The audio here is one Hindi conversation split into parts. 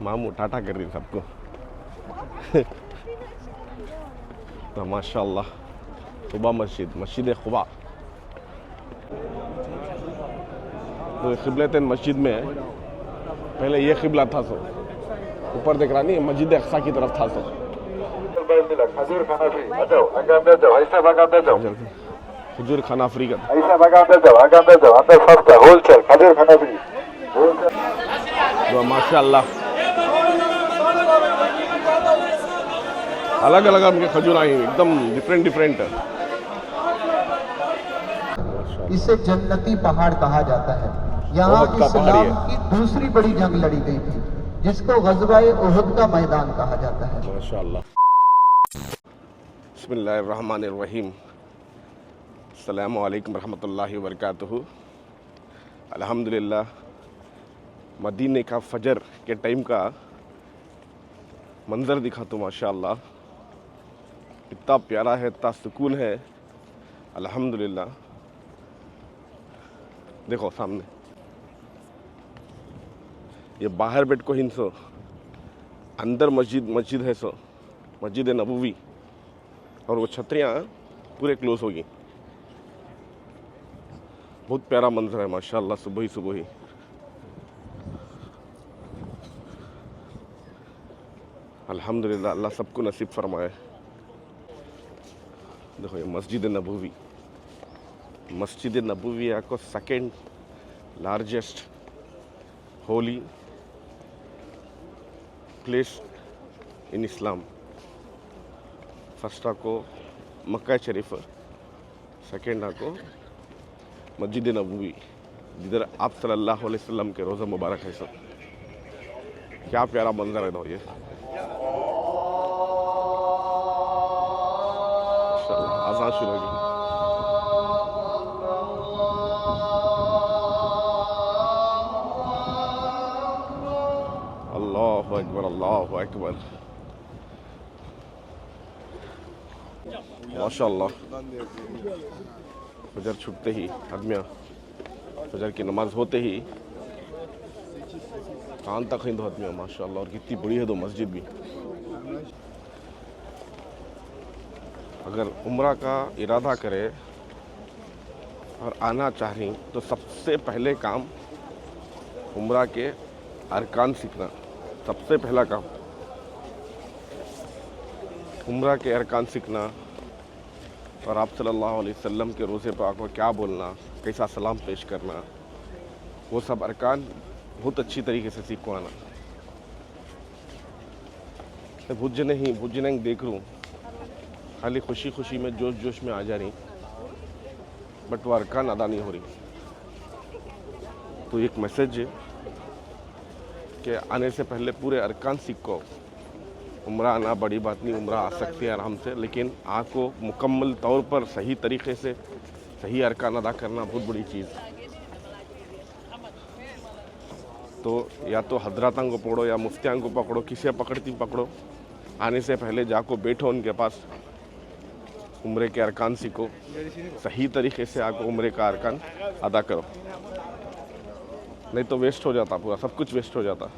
मामू टाटा कर रही है सबको। तो माशाल्लाह खुबा मस्जिद खुबा। तो क़िबलतैन मस्जिद में पहले ये क़िबला था, सो ऊपर देख रहा नहीं, मस्जिद अक़सा की तरफ था। सो खजूर खाना फ्री का तो माशाल्लाह अलग अलग उनके खजूर आई एकदम डिफरेंट। इसे जन्नती पहाड़ कहा जाता है। यहाँ इस्लाम की दूसरी बड़ी जंग लड़ी गई थी, जिसको ग़ज़वा-ए उहुद का मैदान कहा जाता है। माशाल्लाह। बिस्मिल्लाहिर्रहमानिर्रहीम। अस्सलामु अलैकुम रहमतुल्लाहि व बरकातुहू। अल्हम्दुलिल्लाह, मदीने का फजर के टाइम का मंज़र दिखा तो माशाल्लाह इतना प्यारा है, इतना सुकून है। अल्हम्दुलिल्लाह, देखो सामने ये बाहर बैठ को हिंसो, अंदर मस्जिद है, सो मस्जिद नबवी, और वो छतरियाँ पूरे क्लोज होगी। बहुत प्यारा मंजर है माशाल्लाह। सुबह ही अल्हम्दुलिल्लाह, अल्लाह सबको नसीब फरमाए। देखो ये मस्जिद नबवी को second largest holy place in Islam. First आको मक्का शरीफ, सेकेंड आको मस्जिद नबवी, जिधर आप सल्लल्लाहु अलैहि वसल्लम के रोज़ा मुबारक है। सब क्या प्यारा मंजर है। ये आज़ान शुरू होगी। अल्लाहु अकबर, अल्लाहु अकबर। माशाल्लाह, फजर छुटते ही आदमियाँ फजर की नमाज होते ही कान तक ही दो आदमियाँ माशाल्लाह। और कितनी बड़ी है दो मस्जिद भी। अगर उम्रा का इरादा करे और आना चाहें तो सबसे पहले काम उम्रा के अरकान सीखना। सबसे पहला काम उम्रा के अरकान सीखना, और आप सल्लल्लाहु अलैहि वसल्लम के रोज़े पाक को क्या बोलना, कैसा सलाम पेश करना, वो सब अरकान बहुत अच्छी तरीके से सीखो आना। भुज नहीं देख लूँ, खाली खुशी में जोश में आ जा रही, बट वो अरकान अदा नहीं हो रही। तो एक मैसेज है कि आने से पहले पूरे अरकान सीखो। उम्रा आना बड़ी बात नहीं, उम्रा आ सकती है आराम से, लेकिन आपको मुकम्मल तौर पर सही तरीके से सही अरकान अदा करना बहुत बड़ी चीज़। तो या तो हजरतां को पकड़ो या मुफ्तियां को पकड़ो, किसे पकड़ो, आने से पहले जाको बैठो उनके पास, उम्रे के अरकान सीखो, सही तरीके से आको उम्रे का अरकान अदा करो। नहीं तो वेस्ट हो जाता, पूरा सब कुछ वेस्ट हो जाता।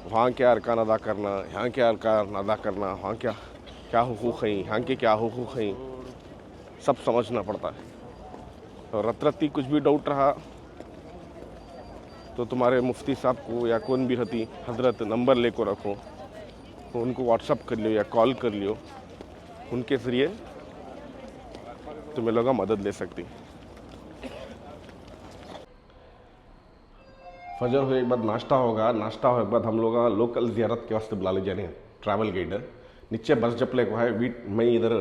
वहाँ क्या अरकान अदा करना, यहाँ क्या अरकान अदा करना, वहाँ क्या हुकूक़ हैं, यहाँ के क्या हुकूक़ हैं, सब समझना पड़ता है। और रत्ती कुछ भी डाउट रहा तो तुम्हारे मुफ्ती साहब को या कौन भी रहती हजरत नंबर लेकर रखो, तो उनको व्हाट्सअप कर लियो या कॉल कर लियो, उनके ज़रिए तुम्हें लोग मदद ले सकती। फजर हुए के बाद नाश्ता होगा, नाश्ता होने के बाद हम लोग लोकल ज़ियारत के वास्ते बुला ले जाने हैं ट्रैवल गाइड। नीचे बस जपले को है, मैं इधर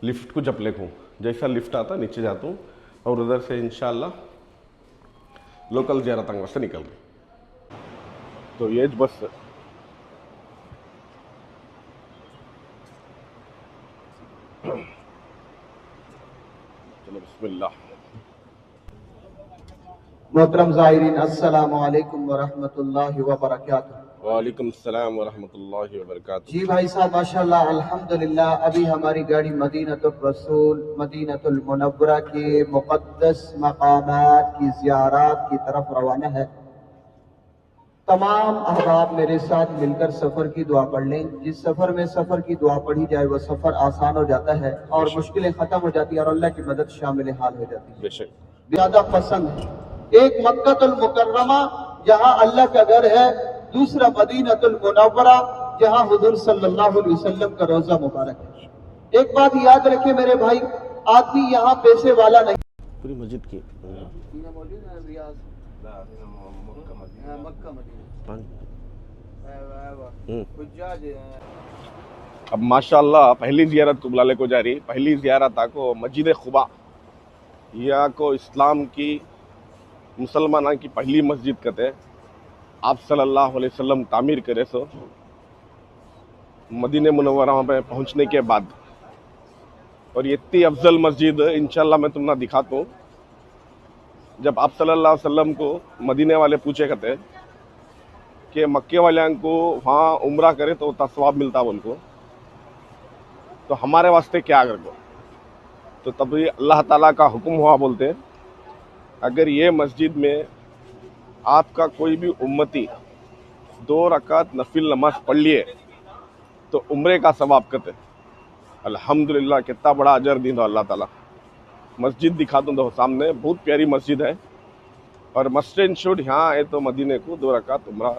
लिफ्ट को जपले को, जैसा लिफ्ट आता नीचे जाता हूँ और उधर से इंशाल्लाह लोकल ज़ियारत वास्ते निकल गई। तो ये बस चलो बिस्मिल्लाह। मोहतरम ज़ाहिरीन, अस्सलामु अलैकुम व रहमतुल्लाहि व बरकातुहू। वालेकुम सलाम व रहमतुल्लाहि व बरकातुहू। जी भाई साहब, माशाल्लाह अल्हम्दुलिल्लाह, अभी हमारी गाड़ी मदीनतुर रसूल मदीनतुल मुनव्वरा के मुक़द्दस मकामात की ज़ियारत की तरफ रवाना है। तमाम अहबाब मेरे साथ मिलकर सफर की दुआ पढ़ लें। जिस सफर में सफर की दुआ पढ़ी जाए वो सफर आसान हो जाता है और मुश्किलें खत्म हो जाती है और अल्लाह की मदद शामिल हाल हो जाती है। बेशक ज्यादा पसंद है एक मक्कतुल मुकर्रमा जहां अल्लाह का घर है, दूसरा मदीनतुल मुनव्वरा जहां हुजूर सल्लल्लाहु अलैहि वसल्लम का रोजा मुबारक है। एक बात याद रखे मेरे भाई, आदमी यहाँ पैसे वाला नहीं। पूरी मस्जिद की अब माशाल्लाह पहली ज़ियारत को बुलाले को जा रही। पहली ज़ियारत आको मस्जिद खुबा या को इस्लाम की मुसलमाना की पहली मस्जिद कहते आप सल्लल्लाहु अलैहि वसल्लम तामीर करे सो मदीने मुनव्वरा में पहुंचने के बाद। और ये इतनी अफजल मस्जिद इंशाल्लाह मैं तुमने दिखाता हूँ। जब आप सल्लल्लाहु अलैहि वसल्लम को मदीने वाले पूछे कहते कि मक्के वाले को वहाँ उम्रा करे तो उतना सवाब मिलता उनको, तो हमारे वास्ते क्या कर दो। तो तभी अल्लाह ताला का हुक्म हुआ, बोलते अगर ये मस्जिद में आपका कोई भी उम्मती 2 रकात नफिल नमाज पढ़ लिए तो उम्रे का सवाब करते। अल्हम्दुलिल्लाह कितना बड़ा अजर दी दो अल्लाह ताला। मस्जिद दिखा दूँ सामने, बहुत प्यारी मस्जिद है और मस्ट एंड शुड यहाँ आए तो मदीने को 2 रकात उम्रा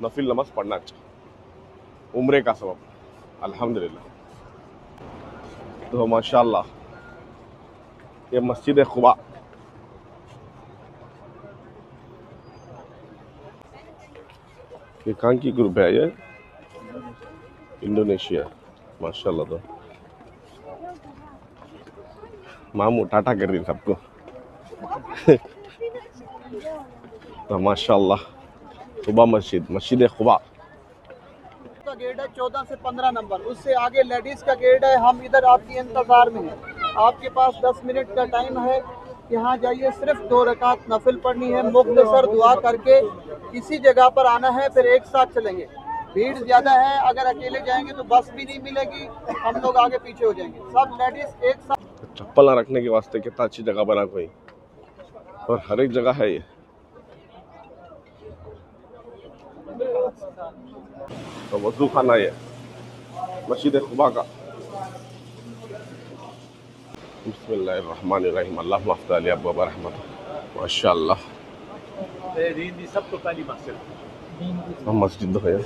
नफिल नमाज पढ़ना चाहिए, उम्रे का सवाब। अल्हम्दुलिल्लाह। तो माशाल्लाह ये मस्जिद खुबा ये कहाँ की ग्रुप है? ये इंडोनेशिया। माशाल्लाह। तो मामू टाटा कर रही सबको। तो माशाल्लाह खुबा मस्जिद, मस्जिद खुबा का गेट है 14 से 15 नंबर, उससे आगे लेडीज का गेट है। हम इधर आपके इंतजार में हैं, आपके पास 10 मिनट का टाइम है। यहाँ जाइए, सिर्फ 2 रकात नफिल पढ़नी है, मुख्तसर दुआ करके इसी जगह पर आना है, फिर एक साथ चलेंगे। भीड़ ज्यादा है, अगर अकेले जाएंगे तो बस भी नहीं मिलेगी, हम लोग आगे पीछे हो जाएंगे। सब लेडीज एक साथ। चप्पल ना रखने के वास्ते कितना अच्छी जगह बना कोई, और हर एक जगह है ये। तो वजू खाना ये मस्जिद खुबा का। बिस्मिल्लाहिर्रहमानिर्रहीम। अल्लाह मफ्ता अली अब्वा रहमत। माशाअल्लाह मस्जिद है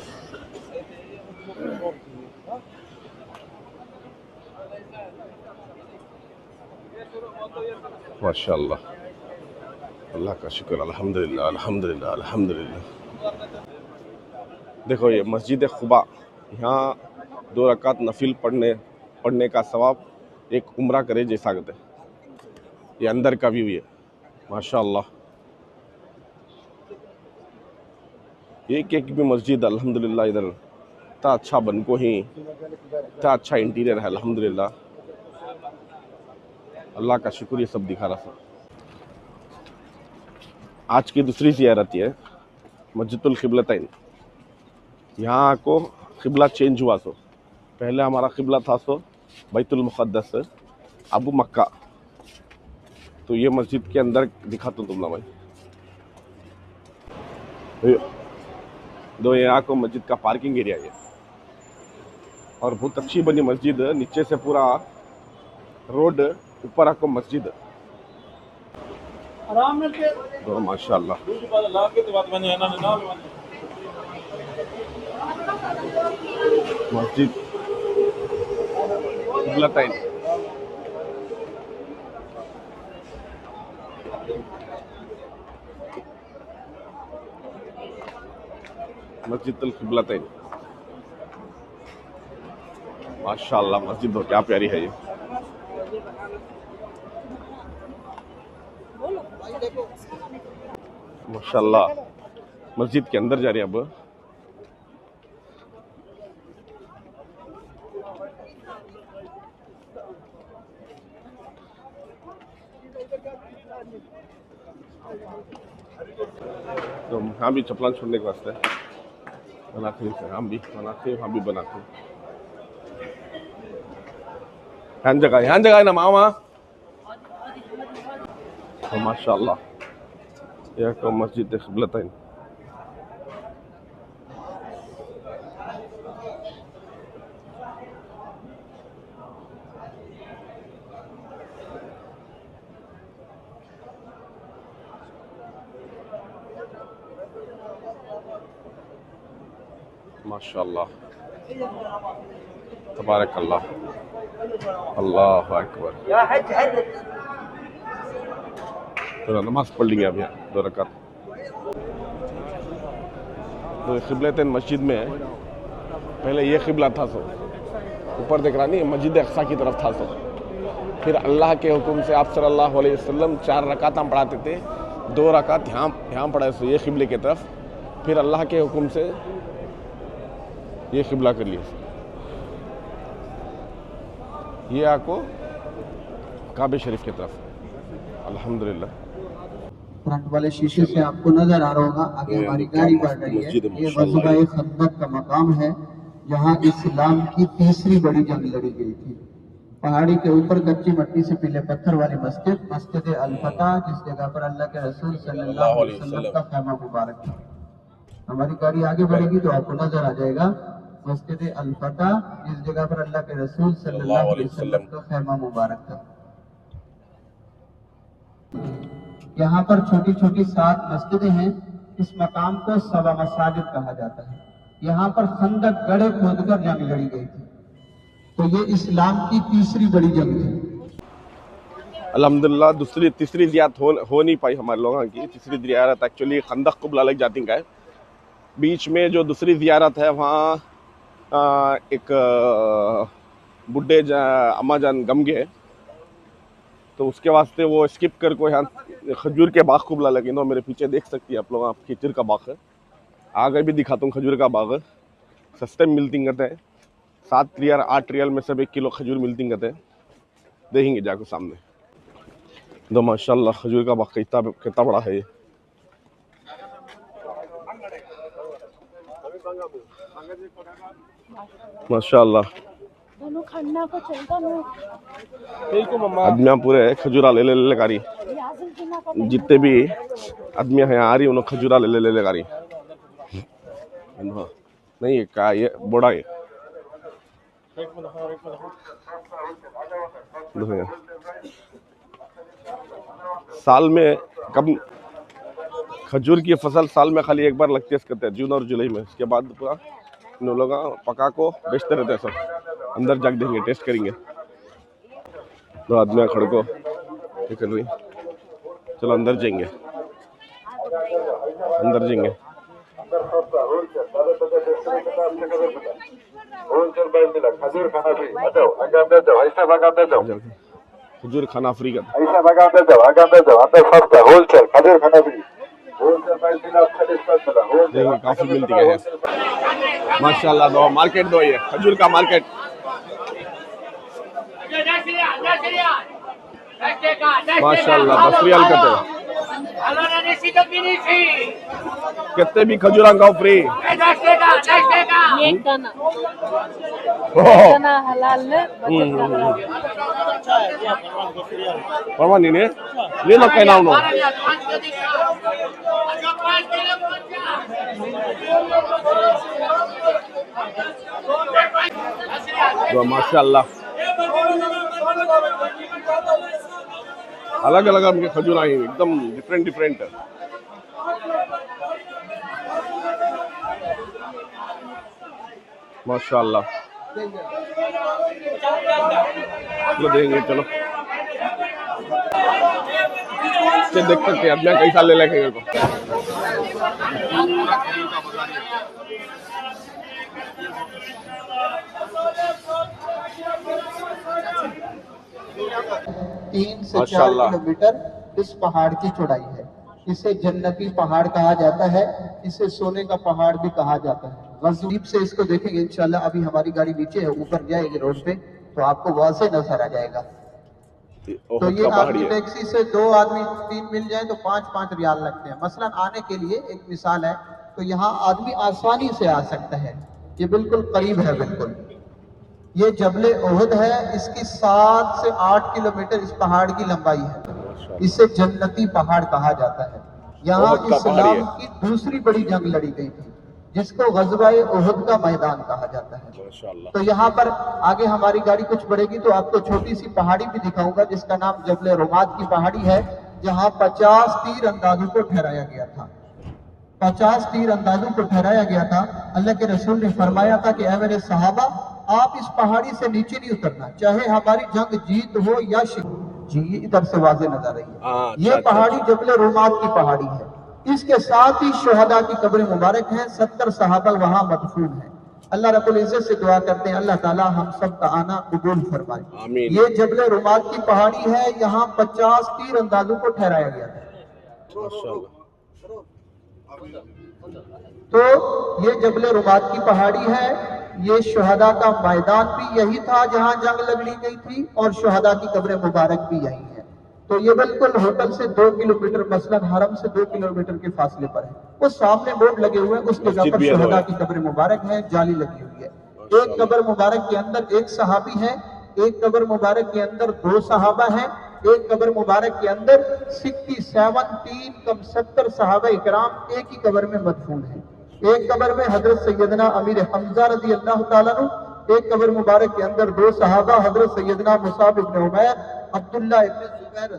माशाअल्लाह। अल्लाह का शुक्र। अल्हम्दुलिल्लाह अल्हम्दुलिल्लाह अल्हम्दुलिल्लाह। देखो ये मस्जिद खुबा, यहाँ 2 रकात नफिल पढ़ने का सवाब एक उम्रा करे जैसा कहते। ये अंदर का व्यू है माशाअल्लाह। एक एक भी मस्जिद अल्हम्दुलिल्लाह इधर इतना अच्छा बन को ही, इतना अच्छा इंटीरियर है अल्हम्दुलिल्लाह। अल्लाह का शुक्र, ये सब दिखा रहा था। आज की दूसरी ज़ियारत है मस्जिदुल क़िबलतैन। यहाँ को क़िबला चेंज हुआ। सो पहले हमारा क़िबला था सो बैतुल मुक़द्दस अबू मक्का। तो ये मस्जिद के अंदर दिखाता हूँ तुमला भाई। दो यहाँ को मस्जिद का पार्किंग एरिया है और बहुत अच्छी बनी मस्जिद। नीचे से पूरा रोड, ऊपर आपको मस्जिद। तो माशाअल्लाह मस्जिद क़िबलतैन। मस्जिदुल क़िबलतैन माशाअल्लाह। मस्जिद तो क्या प्यारी है ये। माशाअल्लाह मस्जिद के अंदर जा रहे हैं अब। तो यहाँ भी चप्पल छोड़ने के वास्ते बनाते हैं, हम भी बनाते हैं, हम भी बनाते हैं। यहाँ जगह है ना मामा। तो माशाअल्लाह यह को मस्जिद क़िबलतैन। माशाल्लाह, तबारकल्लाह, अल्लाह अकबर। तो नमाज पढ़ लेंगे अभी 2 रकात। तो क़िबलतैन मस्जिद में पहले ये क़िबला था, सो ऊपर देख रहा नहीं, मस्जिद अक़सा की तरफ था। सो फिर अल्लाह के हुक्म से आप सल्लल्लाहु अलैहि वसल्लम 4 रकात हम पढ़ाते थे, 2 रकात यहाँ पढ़ाए सो ये क़िबले की तरफ। फिर अल्लाह के हुक्म से ये क़िबला कर लिया। ये आपको काबे शरीफ की तरफ, अल्हम्दुलिल्लाह। फ्रंट वाले शीशे से आपको नजर आ रहा होगा, आगे हमारी गाड़ी बढ़ रही है। ये ग़ज़वा-ए खंदक का मकाम है, जहाँ इस्लाम की तीसरी बड़ी जंग लड़ी गई थी। पहाड़ी के ऊपर कच्ची मट्टी से पीले पत्थर वाली मस्जिद, मस्जिद अल-फतह, जिस जगह पर अल्लाह के रसूल सल्लल्लाहु अलैहि वसल्लम का खैमा मुबारक था। हमारी गाड़ी आगे बढ़ेगी तो आपको नजर आ जाएगा मस्जिद अल-फतह, जिस जगह पर अल्लाह के रसूल सल्लल्लाहु अलैहि वसल्लम का खैमा मुबारक था। यहाँ पर छोटी छोटी 7 मस्जिदें हैं। इस मकाम को सवा मसाजिद कहा जाता है। यहाँ पर खंदक गड्ढे खोदकर जंग लड़ी गई थी। तो ये इस्लाम की तीसरी बड़ी जंग थी। अल्हम्दुलिल्लाह तीसरी ज़ियारत हो नहीं पाई हमारे लोगों की। तीसरी ज़ियारत एक्चुअली खंदक कुबला लग जाती है। बीच में जो दूसरी ज़ियारत है वहाँ एक बुढ़े अम्मा जान गम गए, तो उसके वास्ते वो स्किप कर को यहाँ खजूर के बाग कुबला लगे। तो मेरे पीछे देख सकती है आप लोग, आप खजूर का बाग है। आगे भी दिखाता हूँ खजूर का बाग। सस्ते में मिलती हैं, 7 रियाल 8 रियाल में सब 1 किलो खजूर मिलती हैं। देखेंगे जाकर सामने। तो माशाल्लाह खजूर का बाग कितना बड़ा है ये। माशाल्लाह आदमियाँ पूरे खजूरा ले कारी, जितने भी आदमी हैं आ रही उन्होंने खजूरा ले कारी। नहीं का ये बड़ा है। साल में कब खजूर की फसल साल में खाली एक बार लगती है, करते हैं जून और जुलाई में। इसके बाद पूरा इन लोग पका को बेचते रहते हैं। सब अंदर जाके देंगे, टेस्ट करेंगे। तो आदमी खड़ को क्या कर रही, चलो अंदर जाएंगे, अंदर जाएंगे। खजूर खाना फ्री का काफी मिलती है माशाल्लाह। दो मार्केट दो, ये खजूर का मार्केट। माशाल्लाह 10 रियाल करते कितने भी खजूरा का फ्री। परवानी ने ले लो कहना उन्होंने। माशाल्लाह अलग अलग उनके खजूर आई, एकदम डिफरेंट। माशाल्लाह चलो देंगे, चलो देख सकते हैं अपना कई साल ले लेके को। तीन से 4 किलोमीटर इस पहाड़ की चौड़ाई है। इसे जन्नती पहाड़ कहा जाता है, इसे सोने का पहाड़ भी कहा जाता है। गज़ीब से इसको देखेंगे इंशाल्लाह। अभी हमारी गाड़ी नीचे है, ऊपर जाएगी रोड पे तो आपको वहां से नजर आ जाएगा। तो ये आपकी टैक्सी से 2 आदमी 3 मिल जाए तो 5-5 रियाल लगते हैं। मसलन आने के लिए एक मिसाल है, तो यहाँ आदमी आसानी से आ सकता है। ये बिल्कुल करीब है, बिल्कुल। ये जबले ओहद है, इसकी 7 से 8 किलोमीटर इस पहाड़ की लंबाई है। इसे जन्नती पहाड़ कहा जाता है। यहाँ इस्लाम की दूसरी बड़ी जंग लड़ी गई थी, जिसको ग़ज़वा-ए ओहद का मैदान कहा जाता है। तो यहाँ पर आगे हमारी गाड़ी कुछ बढ़ेगी तो आपको छोटी सी पहाड़ी भी दिखाऊंगा, जिसका नाम जबले रुमात की पहाड़ी है, जहाँ 50 तीर अंदाजों को ठहराया गया था। 50 तीर अंदाजों को ठहराया गया था। अल्लाह के रसूल ने फरमाया था कि ऐ मेरे सहाबा, आप इस पहाड़ी से नीचे नहीं उतरना, चाहे हमारी जंग जीत हो या शिकस्त। जी इधर से वाज़ेह नजर रही है, ये पहाड़ी जबल रुमात की पहाड़ी है। इसके साथ ही शुहदा की कब्र मुबारक है, 70 सहाबा वहां मदफून है। अल्लाह रब्बुल इज्जत से दुआ करते हैं अल्लाह ताला हम सब का आना कबूल फरमाए। आमीन। ये जबल रुमात की पहाड़ी है, यहाँ 50 तीर अंदाजों को ठहराया गया था। माशाअल्लाह। तो ये जबल रुमात की पहाड़ी है, ये शुहदा का मैदान भी यही था जहां जंग लड़ी गई थी, और शुहदा की कब्र मुबारक भी यही है। तो ये बिल्कुल होटल से 2 किलोमीटर, मसलन हरम से 2 किलोमीटर के फासले पर है। वो सामने बोर्ड लगे हुए हैं, उस जगह मस्जिद पर भी है शुहदा दो की कब्र मुबारक है, जाली लगी हुई है। एक कब्र मुबारक के अंदर एक सहाबी है, एक कब्र मुबारक के अंदर 2 सहाबा हैं, एक कब्र मुबारक के अंदर 70 सहाबा इकराम एक ही कब्र में मदफून है। एक कब्र में हजरत सैयदना अमीर हमजा रज़ी अल्लाह ताला अन्हु, एक कब्र मुबारक के अंदर 2 सहाबा हजरत सैयदना मुसाब इब्न उमैर, अब्दुल्ला इब्न जुबैर